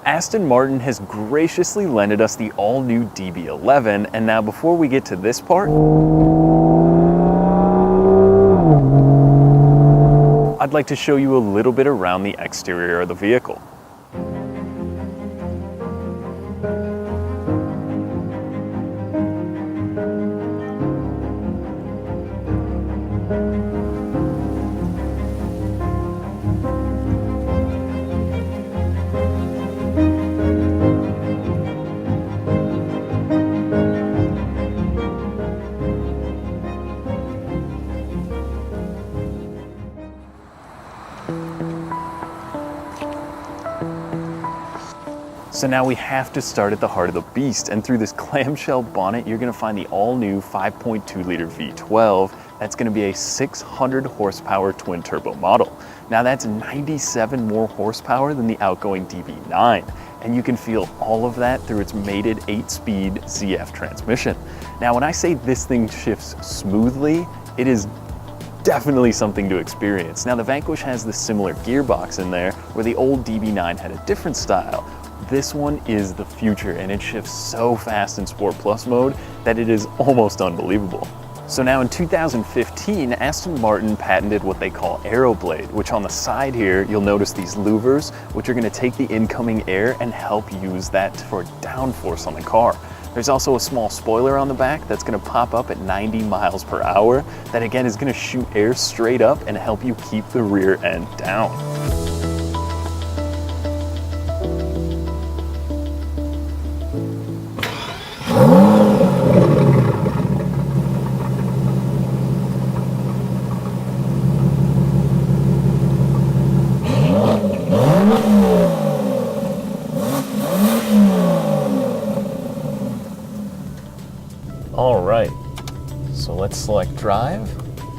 Aston Martin has graciously lended us the all-new DB11, and now before we get to this part, I'd like to show you a little bit around the exterior of the vehicle. So now we have to start at the heart of the beast, and through this clamshell bonnet, you're gonna find the all-new 5.2 liter V12. That's gonna be a 600 horsepower twin turbo model. Now that's 97 more horsepower than the outgoing DB9, and you can feel all of that through its mated 8-speed ZF transmission. Now when I say this thing shifts smoothly, it is definitely something to experience. Now the Vanquish has this similar gearbox in there, where the old DB9 had a different style. This one is the future, and it shifts so fast in Sport Plus mode that it is almost unbelievable. So now in 2015, Aston Martin patented what they call AeroBlade, which on the side here, you'll notice these louvers, which are gonna take the incoming air and help use that for downforce on the car. There's also a small spoiler on the back that's gonna pop up at 90 miles per hour that again is gonna shoot air straight up and help you keep the rear end down. All right, so let's select drive.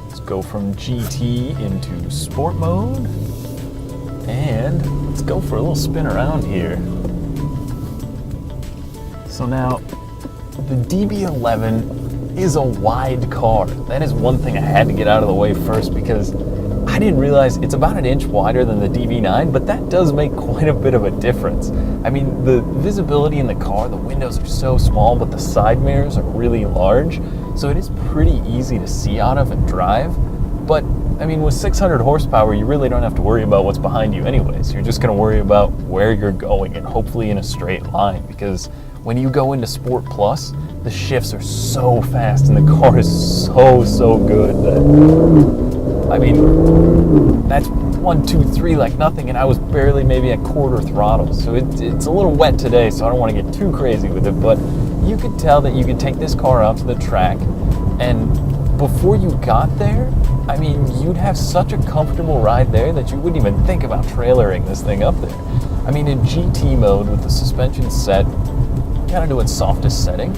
Let's go from GT into sport mode. And let's go for a little spin around here. So now, the DB11 is a wide car. That is one thing I had to get out of the way first, because I didn't realize it's about an inch wider than the DB9, but that does make quite a bit of a difference. I mean, the visibility in the car, the windows are so small, but the side mirrors are really large, so it is pretty easy to see out of and drive. But, I mean, with 600 horsepower, you really don't have to worry about what's behind you anyways. You're just gonna worry about where you're going, and hopefully in a straight line, because when you go into Sport Plus, the shifts are so fast and the car is so good that, I mean, that's 1, 2, 3 like nothing, and I was barely maybe at quarter throttle. So it's a little wet today, so I don't want to get too crazy with it, but you could tell that you could take this car out to the track, and before you got there, I mean, you'd have such a comfortable ride there that you wouldn't even think about trailering this thing up there. I mean, in GT mode with the suspension set kind of to its softest setting,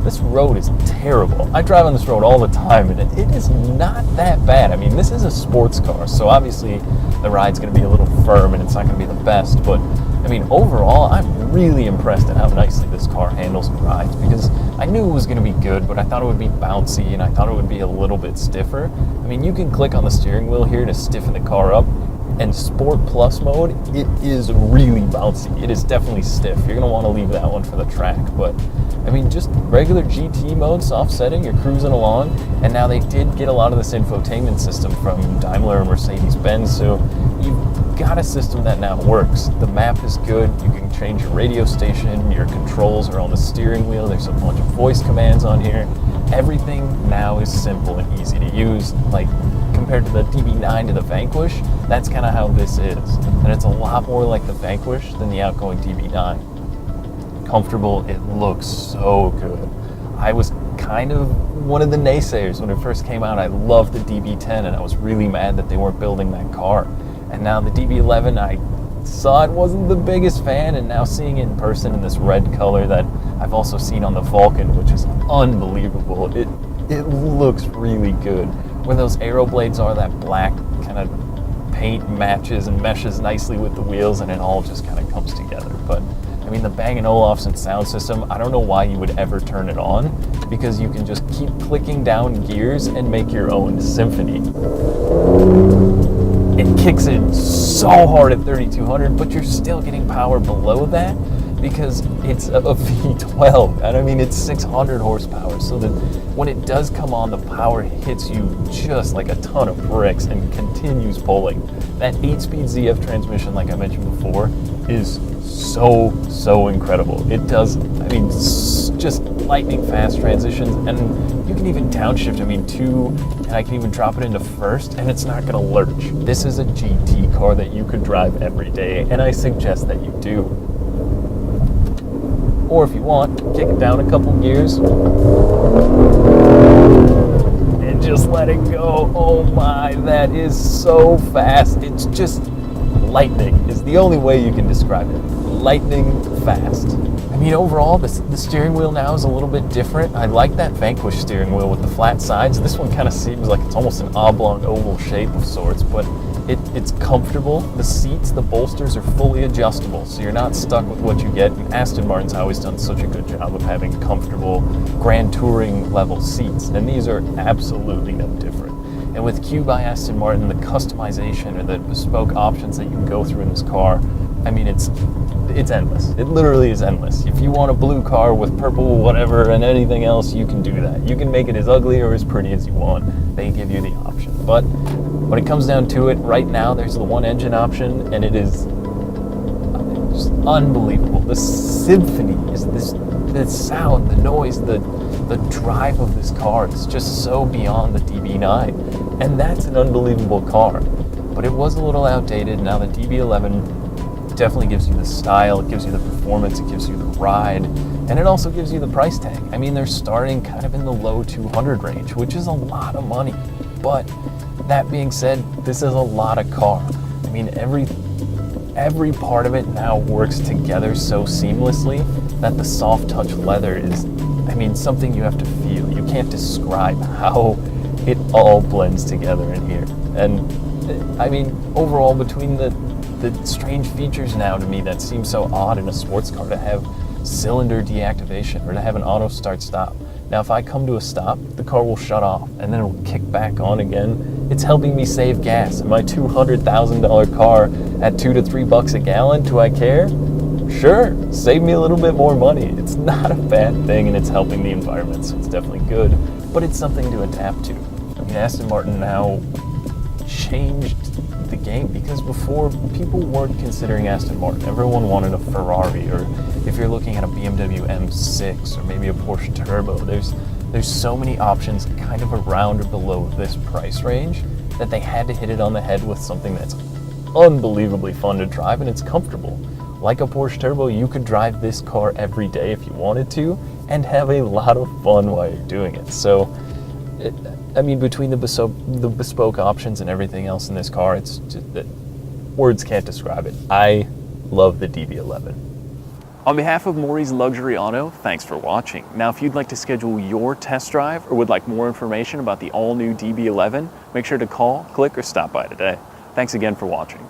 this road is terrible. I drive on this road all the time, and it is not that bad. I mean, this is a sports car, so obviously the ride's going to be a little firm and it's not going to be the best, but I mean, overall, I'm really impressed at how nicely this car handles and rides, because I knew it was going to be good, but I thought it would be bouncy and I thought it would be a little bit stiffer. I mean, you can click on the steering wheel here to stiffen the car up, and Sport Plus mode, it is really bouncy. It is definitely stiff. You're gonna wanna leave that one for the track, but I mean, just regular GT mode, soft setting, you're cruising along, and now they did get a lot of this infotainment system from Daimler and Mercedes-Benz, so you've got a system that now works. The map is good, you can change your radio station, your controls are on the steering wheel, there's a bunch of voice commands on here. Everything now is simple and easy to use. Like, compared to the DB9 to the Vanquish, that's kind of how this is. And it's a lot more like the Vanquish than the outgoing DB9. Comfortable, it looks so good. I was kind of one of the naysayers when it first came out. I loved the DB10 and I was really mad that they weren't building that car. And now the DB11, I saw it wasn't the biggest fan, and now seeing it in person in this red color that I've also seen on the Vulcan, which is unbelievable. It looks really good. Where those AeroBlades are, that black kind of paint matches and meshes nicely with the wheels, and it all just kind of comes together. But I mean, the Bang & Olufsen sound system, I don't know why you would ever turn it on, because you can just keep clicking down gears and make your own symphony. It kicks in so hard at 3,200, but you're still getting power below that because it's a V12. And I mean, it's 600 horsepower. So that when it does come on, the power hits you just like a ton of bricks and continues pulling. That 8-speed ZF transmission, like I mentioned before, is so incredible. It does, I mean, just lightning fast transitions, and you can even downshift, I mean, 2, and I can even drop it into first, and it's not gonna lurch. This is a GT car that you could drive every day, and I suggest that you do. Or if you want, kick it down a couple gears and just let it go. Oh my, that is so fast. It's just lightning is the only way you can describe it. Lightning fast. I mean, overall, the steering wheel now is a little bit different. I like that Vanquish steering wheel with the flat sides. This one kind of seems like it's almost an oblong oval shape of sorts, but it's comfortable. The seats, the bolsters are fully adjustable, so you're not stuck with what you get. And Aston Martin's always done such a good job of having comfortable Grand Touring level seats, and these are absolutely no different. And with Q by Aston Martin, the customization or the bespoke options that you can go through in this car, I mean, it's endless. It literally is endless. If you want a blue car with purple whatever and anything else, you can do that. You can make it as ugly or as pretty as you want. They give you the option. But when it comes down to it, right now there's the one engine option, and it is just unbelievable. The symphony is the sound, the noise, the drive of this car is just so beyond the DB9, and that's an unbelievable car. But it was a little outdated. Now the DB11 definitely gives you the style, it gives you the performance, it gives you the ride, and it also gives you the price tag. I mean, they're starting kind of in the low 200 range, which is a lot of money. But that being said, this is a lot of car. I mean, every part of it now works together so seamlessly that the soft touch leather is, I mean, something you have to feel. You can't describe how it all blends together in here. And I mean, overall, between the strange features now to me that seem so odd in a sports car, to have cylinder deactivation or to have an auto start stop. Now, if I come to a stop, the car will shut off and then it will kick back on again. It's helping me save gas. In my $200,000 car at $2 to $3 a gallon, do I care? Sure, save me a little bit more money. It's not a bad thing, and it's helping the environment, so it's definitely good, but it's something to adapt to. I mean, Aston Martin now changed the game, because before, people weren't considering Aston Martin. Everyone wanted a Ferrari, or if you're looking at a BMW M6 or maybe a Porsche Turbo, there's so many options kind of around or below this price range that they had to hit it on the head with something that's unbelievably fun to drive, and it's comfortable. Like a Porsche Turbo, you could drive this car every day if you wanted to and have a lot of fun while you're doing it. So I mean, between the bespoke options and everything else in this car, it's just that words can't describe it. I love the DB11. On behalf of Morrie's Luxury Auto, thanks for watching. Now, if you'd like to schedule your test drive or would like more information about the all-new DB11, make sure to call, click, or stop by today. Thanks again for watching.